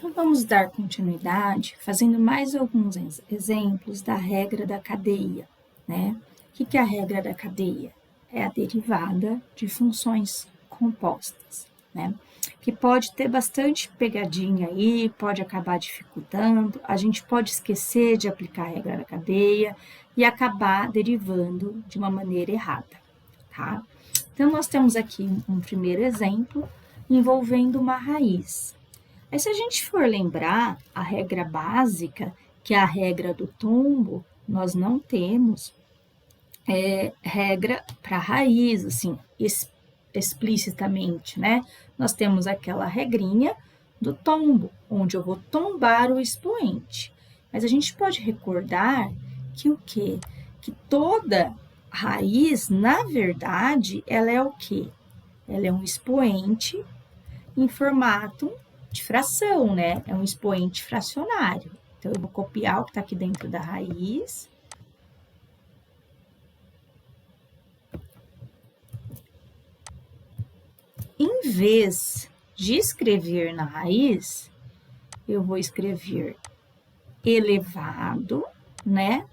Então, vamos dar continuidade fazendo mais alguns exemplos da regra da cadeia, né? O que é a regra da cadeia? É a derivada de funções compostas, né? Que pode ter bastante pegadinha aí, pode acabar dificultando, a gente pode esquecer de aplicar a regra da cadeia e acabar derivando de uma maneira errada, tá? Então, nós temos aqui um primeiro exemplo envolvendo uma raiz. Aí, se a gente for lembrar a regra básica, que é a regra do tombo, nós não temos regra para raiz, assim, explicitamente, né? Nós temos aquela regrinha do tombo, onde eu vou tombar o expoente. Mas a gente pode recordar que o quê? Que toda raiz, na verdade, ela é o quê? Ela é um expoente em formato de fração, né? É um expoente fracionário. Então, eu vou copiar o que está aqui dentro da raiz. Em vez de escrever na raiz, eu vou escrever elevado, né?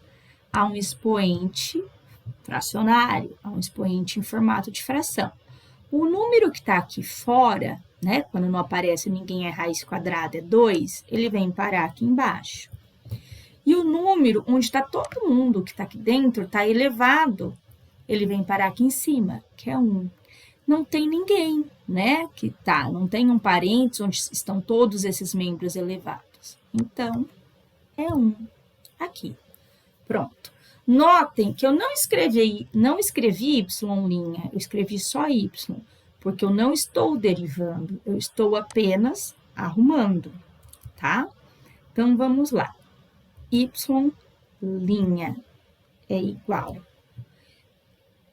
A um expoente fracionário, a um expoente em formato de fração. O número que está aqui fora, né, quando não aparece ninguém é raiz quadrada, é 2, ele vem parar aqui embaixo. E o número onde está todo mundo que está aqui dentro está elevado, ele vem parar aqui em cima, que é 1. Não tem ninguém, né, que tá, não tem um parênteses onde estão todos esses membros elevados. Então, é 1 aqui. Pronto. Notem que eu não escrevi y', eu escrevi só y, porque eu não estou derivando, eu estou apenas arrumando, tá? Então, vamos lá. Y' é igual.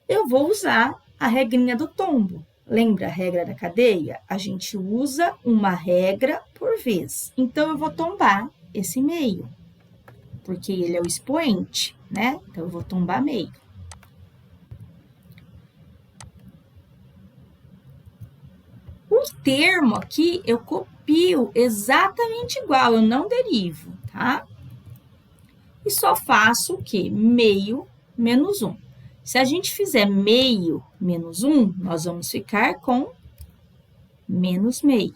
Eu vou usar a regrinha do tombo. Lembra a regra da cadeia? A gente usa uma regra por vez. Então, eu vou tombar esse meio, porque ele é o expoente, né? Então, eu vou tombar meio. O termo aqui, eu copio exatamente igual, eu não derivo, tá? E só faço o quê? Meio menos 1. Se a gente fizer meio menos 1, nós vamos ficar com menos meio.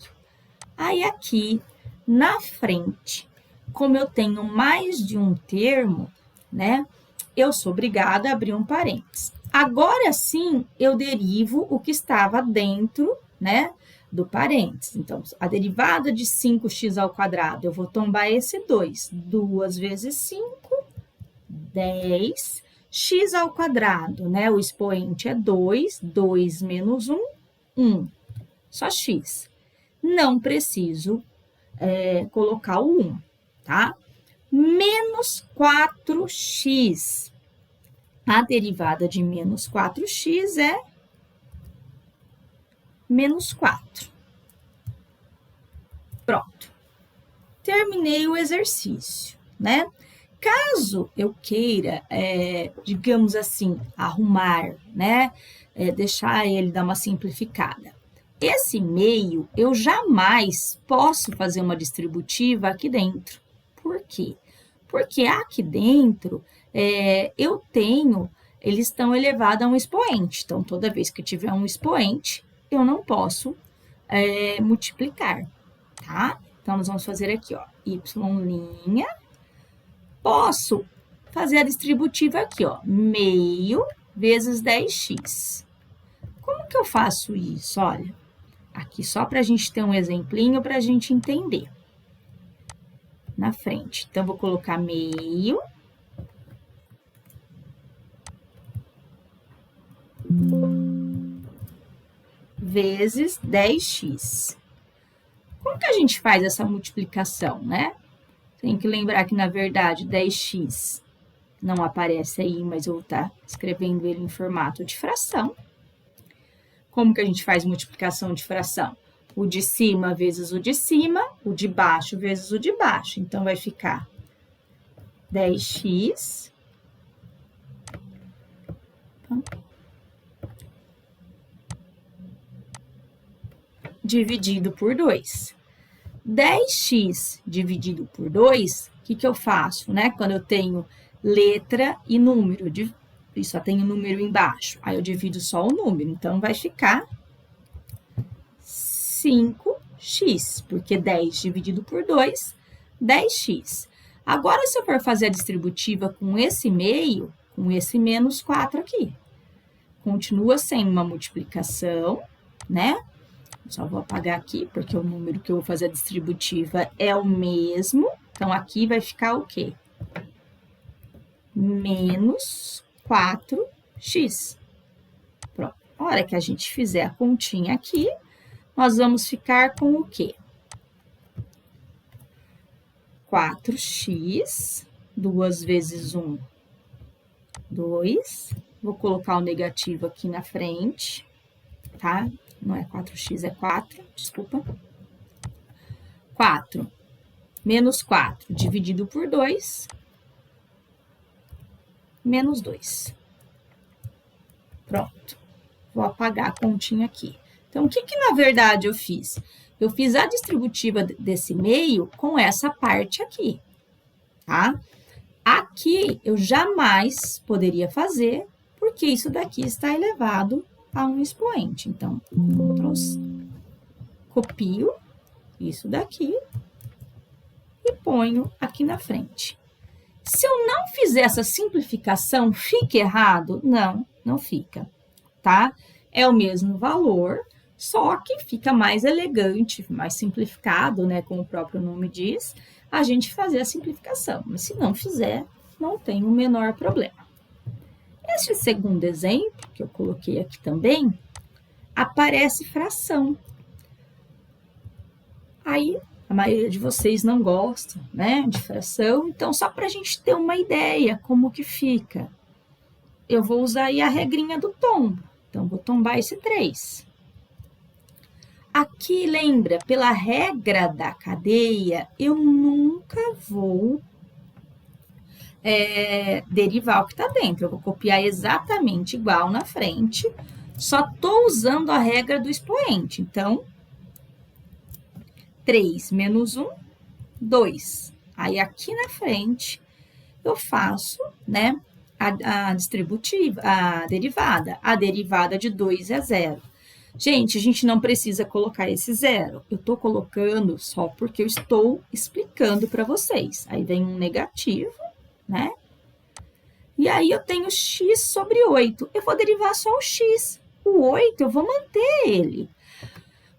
Aí, aqui na frente, como eu tenho mais de um termo, né, eu sou obrigada a abrir um parênteses. Agora sim, eu derivo o que estava dentro, né, do parênteses. Então, a derivada de 5x², eu vou tombar esse 2. 2 vezes 5, 10. X², né, o expoente é 2, 2 menos 1, 1. Só x. Não preciso colocar o 1, tá? Menos 4x. A derivada de menos 4x é menos 4. Pronto. Terminei o exercício, né? Caso eu queira, digamos assim, arrumar, né? Deixar ele dar uma simplificada. Esse meio, eu jamais posso fazer uma distributiva aqui dentro. Por quê? Porque aqui dentro, eu tenho, eles estão elevados a um expoente. Então, toda vez que tiver um expoente, eu não posso multiplicar, tá? Então, nós vamos fazer aqui, ó, y'. Posso fazer a distributiva aqui, ó, meio vezes 10x. Como que eu faço isso? Olha, aqui só para a gente ter um exemplinho para a gente entender. Na frente. Então, vou colocar meio vezes 10x. Como que a gente faz essa multiplicação, né? Tem que lembrar que, na verdade, 10x não aparece aí, mas eu vou estar escrevendo ele em formato de fração. Como que a gente faz multiplicação de fração? O de cima vezes o de cima, o de baixo vezes o de baixo. Então, vai ficar 10x dividido por 2. 10x dividido por 2, o que eu faço, né? Quando eu tenho letra e número, e só tenho número embaixo. Aí eu divido só o número, então vai ficar 5x, porque 10 dividido por 2, 10x. Agora, se eu for fazer a distributiva com esse meio, com esse menos 4 aqui, continua sendo uma multiplicação, né? Só vou apagar aqui, porque o número que eu vou fazer a distributiva é o mesmo. Então, aqui vai ficar o quê? Menos 4x. Pronto. A hora que a gente fizer a continha aqui, nós vamos ficar com o quê? 4x, 2 vezes 1, 2. Vou colocar o negativo aqui na frente, tá? Não é 4x, é 4, desculpa. 4 menos 4 dividido por 2, menos 2. Pronto. Vou apagar a continha aqui. Então, o que na verdade eu fiz? Eu fiz a distributiva desse meio com essa parte aqui, tá? Aqui eu jamais poderia fazer, porque isso daqui está elevado a um expoente. Então, copio isso daqui e ponho aqui na frente. Se eu não fizer essa simplificação, fica errado? Não, não fica, tá? É o mesmo valor, só que fica mais elegante, mais simplificado, né? Como o próprio nome diz, a gente fazer a simplificação. Mas se não fizer, não tem o menor problema. Esse segundo exemplo, que eu coloquei aqui também, aparece fração. Aí, a maioria de vocês não gosta, né, de fração, então, só para a gente ter uma ideia como que fica, eu vou usar aí a regrinha do tombo. Então, vou tombar esse 3. Aqui, lembra, pela regra da cadeia, eu nunca vou derivar o que está dentro. Eu vou copiar exatamente igual na frente, só estou usando a regra do expoente. Então, 3 menos 1, 2. Aí, aqui na frente, eu faço, né, a distributiva, a derivada. A derivada de 2 é 0. Gente, a gente não precisa colocar esse 0. Eu estou colocando só porque eu estou explicando para vocês. Aí, vem um negativo, né? E aí, eu tenho x sobre 8. Eu vou derivar só o x. O 8, eu vou manter ele.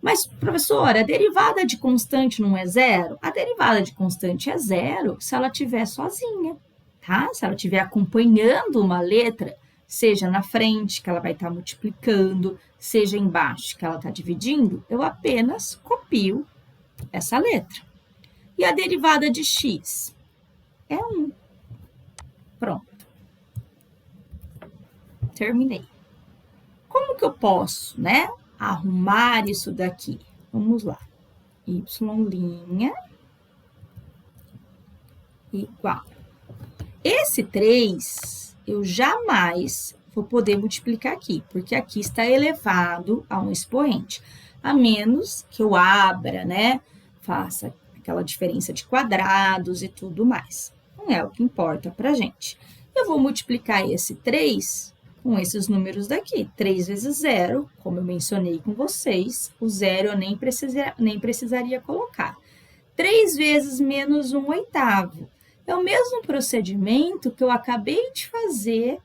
Mas, professora, a derivada de constante não é 0? A derivada de constante é 0 se ela estiver sozinha, tá? Se ela estiver acompanhando uma letra, seja na frente, que ela vai estar multiplicando, seja embaixo, que ela está dividindo, eu apenas copio essa letra. E a derivada de x é 1. Pronto. Terminei. Como que eu posso, né, arrumar isso daqui? Vamos lá. Y' igual. Esse 3, eu jamais vou poder multiplicar aqui, porque aqui está elevado a um expoente. A menos que eu abra, né, faça aquela diferença de quadrados e tudo mais. Não é o que importa para a gente. Eu vou multiplicar esse 3 com esses números daqui. 3 vezes 0, como eu mencionei com vocês, o 0 eu nem precisaria colocar. 3 vezes menos 1/8. É o mesmo procedimento que eu acabei de fazer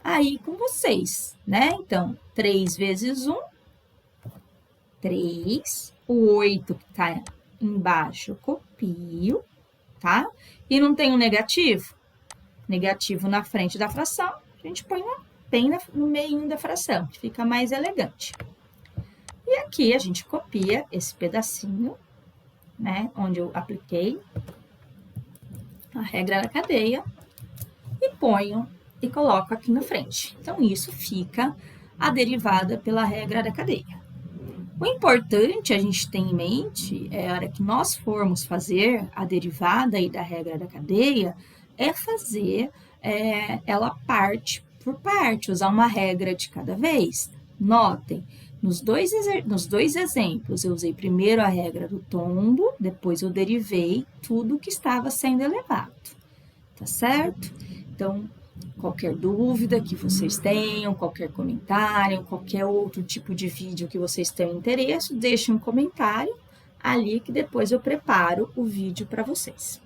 aí com vocês, né? Então, 3 vezes 1, 3. O 8 que está embaixo eu copio, tá? E não tem um negativo? Negativo na frente da fração, a gente põe bem no meio da fração, que fica mais elegante. E aqui a gente copia esse pedacinho, né, onde eu apliquei a regra da cadeia e ponho e coloco aqui na frente. Então, isso fica a derivada pela regra da cadeia. O importante a gente ter em mente, a hora que nós formos fazer a derivada aí da regra da cadeia, é fazer ela parte por parte, usar uma regra de cada vez. Notem Nos dois exemplos, eu usei primeiro a regra do tombo, depois eu derivei tudo que estava sendo elevado, tá certo? Então, qualquer dúvida que vocês tenham, qualquer comentário, qualquer outro tipo de vídeo que vocês tenham interesse, deixem um comentário ali que depois eu preparo o vídeo para vocês.